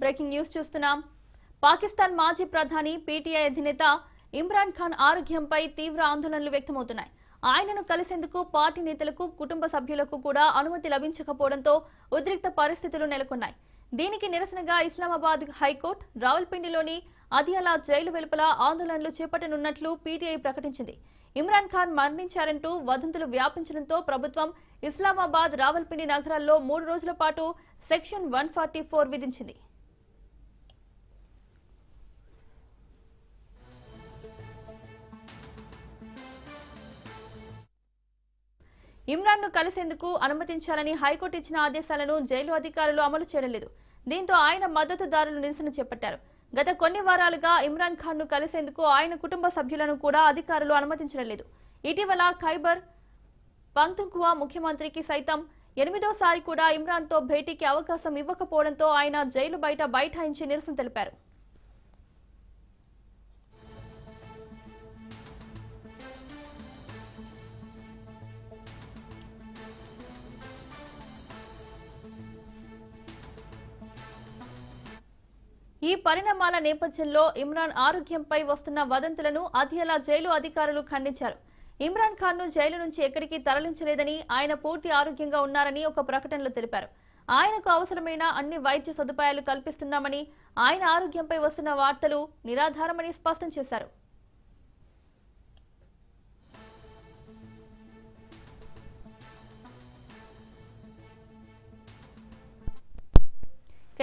Breaking news చూస్తున్నాం. పాకిస్తాన్ మాజీ ప్రధాని పీటీఐ అధినేత ఇమ్రాన్ ఖాన్ ఆరోగ్యంపై తీవ్ర ఆందోళనలు వ్యక్తమవుతున్నాయి. ఆయనను కలిసేందుకు పార్టీ నేతలకు, కుటుంబ సభ్యులకు కూడా అనుమతి లభించకపోవడంతో ఉద్రిక్త పరిస్థితులు నెలకొన్నాయి. దీనికి నిరసనగా ఇస్లామాబాద్ హైకోర్టు రావల్పిండిలోని అదియాలా జైలు వెలుపల ఆందోళనలు చేపట్టనున్నట్లు పీటీఐ ప్రకటించింది. ఇమ్రాన్ ఖాన్ మరణించారంటూ వదంతులు వ్యాపించడంతో ప్రభుత్వం ఇస్లామాబాద్, రావల్పిండి నగరాల్లో 3 రోజుల పాటు సెక్షన్ 144 విధించింది. ఇమ్రాన్ ను కలిసేందుకు అనుమతించాలని హైకోర్టు ఇచ్చిన ఆదేశాలను జైలు అధికారులు అమలు చేయడం లేదు. దీంతో ఆయన మద్దతుదారులు నిరసన చేపట్టారు. గత కొన్ని వారాలుగా ఇమ్రాన్ ఖాన్ ను కలిసేందుకు ఆయన కుటుంబ సభ్యులను కూడా అధికారులు అనుమతించడం లేదు. ఇటీవల ఖైబర్ పఖ్తూన్ఖ్వా ముఖ్యమంత్రికి సైతం 8వ సారి కూడా ఇమ్రాన్ తో భేటీకి అవకాశం ఇవ్వకపోవడంతో ఆయన జైలు బయట బైఠాయించి నిరసన తెలిపారు. ఈ పరిణామాల నేపథ్యంలో ఇమ్రాన్ ఆరోగ్యంపై వస్తున్న వదంతులను అదియాలా జైలు అధికారులు ఖండించారు. ఇమ్రాన్ ఖాన్ ను జైలు నుంచి ఎక్కడికి తరలించలేదని, ఆయన పూర్తి ఆరోగ్యంగా ఉన్నారని ఒక ప్రకటనలో తెలిపారు. ఆయనకు అవసరమైన అన్ని వైద్య సదుపాయాలు కల్పిస్తున్నామని, ఆయన ఆరోగ్యంపై వస్తున్న వార్తలు నిరాధారమని స్పష్టం చేశారు.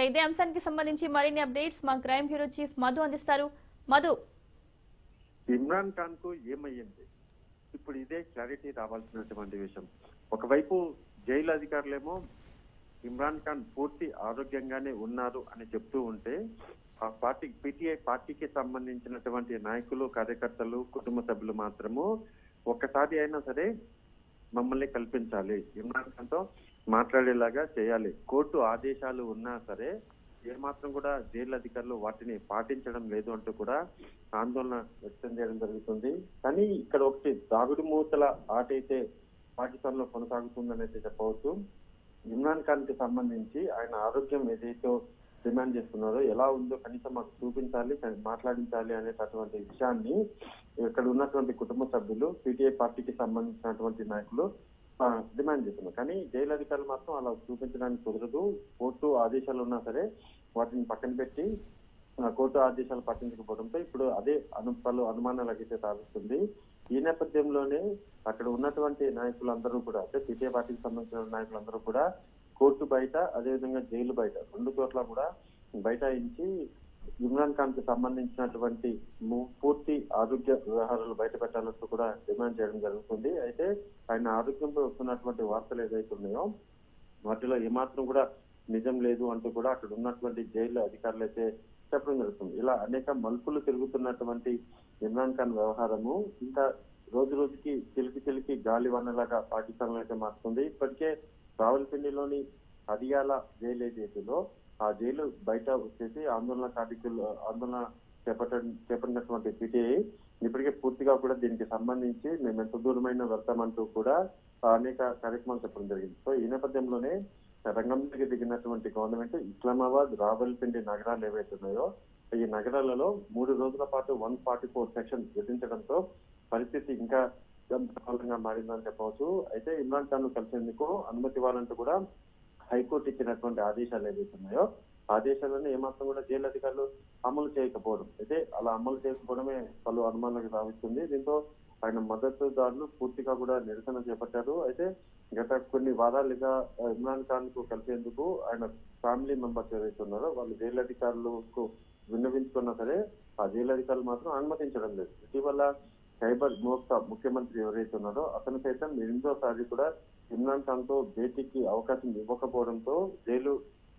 ఇదే అంశానికి సంబంధించి మరిన్ని అప్డేట్స్ మా క్రైమ్ బ్యూరో చీఫ్ మధు అందిస్తారు. మధు, ఇమ్రాన్ ఖాన్ కు ఏమయ్యింది? ఇప్పుడు ఇదే క్లారిటీ రావాల్సినటువంటి విషయం. ఒకవైపు జైలు అధికారులేమో ఇమ్రాన్ ఖాన్ పూర్తి ఆరోగ్యంగానే ఉన్నారు అని చెప్తూ ఉంటే, ఆ పార్టీ పీటీఐ పార్టీకి సంబంధించినటువంటి నాయకులు, కార్యకర్తలు, కుటుంబ సభ్యులు మాత్రము ఒక్కసారి అయినా సరే మమ్మల్ని కల్పించాలి, ఇమ్రాన్ ఖాన్ తో మాట్లాడేలాగా చేయాలి, కోర్టు ఆదేశాలు ఉన్నా సరే ఏమాత్రం కూడా జైలు అధికారులు వాటిని పాటించడం లేదు అంటూ కూడా ఆందోళన వ్యక్తం చేయడం జరుగుతుంది. కానీ ఇక్కడ ఒకటి దాగుడు మూతల ఆట అయితే పాకిస్తాన్ లో కొనసాగుతుందని అయితే చెప్పవచ్చు. ఇమ్రాన్ ఖాన్ కి సంబంధించి ఆయన ఆరోగ్యం ఏదైతే డిమాండ్ చేస్తున్నారో, ఎలా ఉందో కనీసం మాకు చూపించాలి, మాట్లాడించాలి అనేటటువంటి విషయాన్ని ఇక్కడ ఉన్నటువంటి కుటుంబ సభ్యులు, పీటీఐ పార్టీకి సంబంధించినటువంటి నాయకులు డిమాండ్ చేస్తున్నారు. కానీ జైలు అధికారులు మాత్రం అలా చూపించడానికి కుదరదు, కోర్టు ఆదేశాలు ఉన్నా సరే వాటిని పక్కన పెట్టి కోర్టు ఆదేశాలు పాటించకపోవడంతో ఇప్పుడు అదే పలు అనుమానాలకు అయితే తాగుతుంది. ఈ నేపథ్యంలోనే అక్కడ ఉన్నటువంటి నాయకులందరూ కూడా, అంటే పీటీఐ పార్టీకి సంబంధించిన నాయకులందరూ కూడా కోర్టు బయట, అదేవిధంగా జైలు బయట 2 చోట్ల కూడా బైఠాయించి ఇమ్రాన్ ఖాన్ కి సంబంధించినటువంటి పూర్తి ఆరోగ్య వ్యవహారాలు బయట పెట్టాలంటూ కూడా డిమాండ్ చేయడం జరుగుతుంది. అయితే ఆయన ఆరోగ్యంపై వస్తున్నటువంటి వార్తలు ఏదైతే ఉన్నాయో వాటిలో ఏమాత్రం కూడా నిజం లేదు అంటూ కూడా అక్కడ ఉన్నటువంటి జైలు అధికారులు అయితే చెప్పడం జరుగుతుంది. ఇలా అనేక మలుపులు తిరుగుతున్నటువంటి ఇమ్రాన్ ఖాన్ వ్యవహారము ఇంకా రోజు రోజుకి చిలికి గాలి వన్నలాగా పాకిస్తాన్ లో అయితే మారుతుంది. ఇప్పటికే రావల్పిండిలోని అదియాలా జైలు ఏదైతుందో ఆ జైలు బయట వచ్చేసి ఆందోళన చేపట్టినటువంటి పీటీఐ ఇప్పటికే పూర్తిగా కూడా దీనికి సంబంధించి మేము ఎంత దూరమైన వెళ్తామంటూ కూడా అనేక కార్యక్రమాలు చెప్పడం జరిగింది. సో ఈ నేపథ్యంలోనే రంగంలోకి దిగినటువంటి గవర్నమెంట్ ఇస్లామాబాద్, రావల్పిండి నగరాలు ఏవైతే ఉన్నాయో ఈ నగరాలలో 3 రోజుల పాటు 144 సెక్షన్ విధించడంతో పరిస్థితి ఇంకా గందరగోళంగా మారిందని చెప్పవచ్చు. అయితే ఇమ్రాన్ ఖాన్ ను కలిసేందుకు అనుమతి ఇవ్వాలంటూ కూడా హైకోర్టు ఇచ్చినటువంటి ఆదేశాలు ఏవైతే ఉన్నాయో ఆదేశాలను ఏమాత్రం కూడా జైలు అధికారులు అమలు చేయకపోవడం, అయితే అలా అమలు చేయకపోవడమే పలు అనుమానాలకు రావిస్తుంది. దీంతో ఆయన మద్దతుదారులు పూర్తిగా కూడా నిరసన చేపట్టారు. అయితే గత కొన్ని వారాలుగా ఇమ్రాన్ ఖాన్ కు కలిసేందుకు ఆయన ఫ్యామిలీ మెంబర్స్ ఏవైతే ఉన్నారో వాళ్ళు జైలు అధికారులకు విన్నవించుకున్నా సరే ఆ జైలు అధికారులు మాత్రం అనుమతించడం లేదు. ఇటీవల ఖైబర్ ముఖ్యమంత్రి ఎవరైతే ఉన్నారో అతను సైతం 8వ సారి కూడా ఇమ్రాన్ ఖాన్ తో భేటీకి అవకాశం ఇవ్వకపోవడంతో జైలు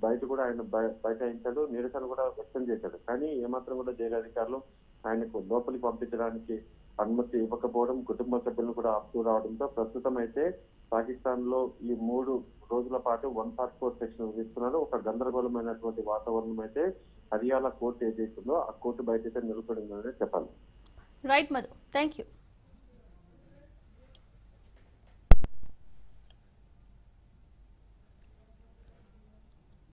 బయట కూడా ఆయన బైఠాయించాడు, నిరసన కూడా వ్యక్తం చేశాడు. కానీ ఏమాత్రం కూడా జైలు అధికారులు ఆయనకు లోపలికి పంపించడానికి అనుమతి ఇవ్వకపోవడం, కుటుంబ సభ్యులను కూడా ఆపుతూ రావడంతో ప్రస్తుతం అయితే పాకిస్తాన్ లో ఈ 3 రోజుల పాటు 144 సెక్షన్ విధిస్తున్నారు. ఒక గందరగోళమైనటువంటి వాతావరణం అయితే అదియాలా కోర్టు ఏదైతుందో ఆ కోర్టు బయట అయితే నిలబడిందని చెప్పాలి. Right Madhu, thank you.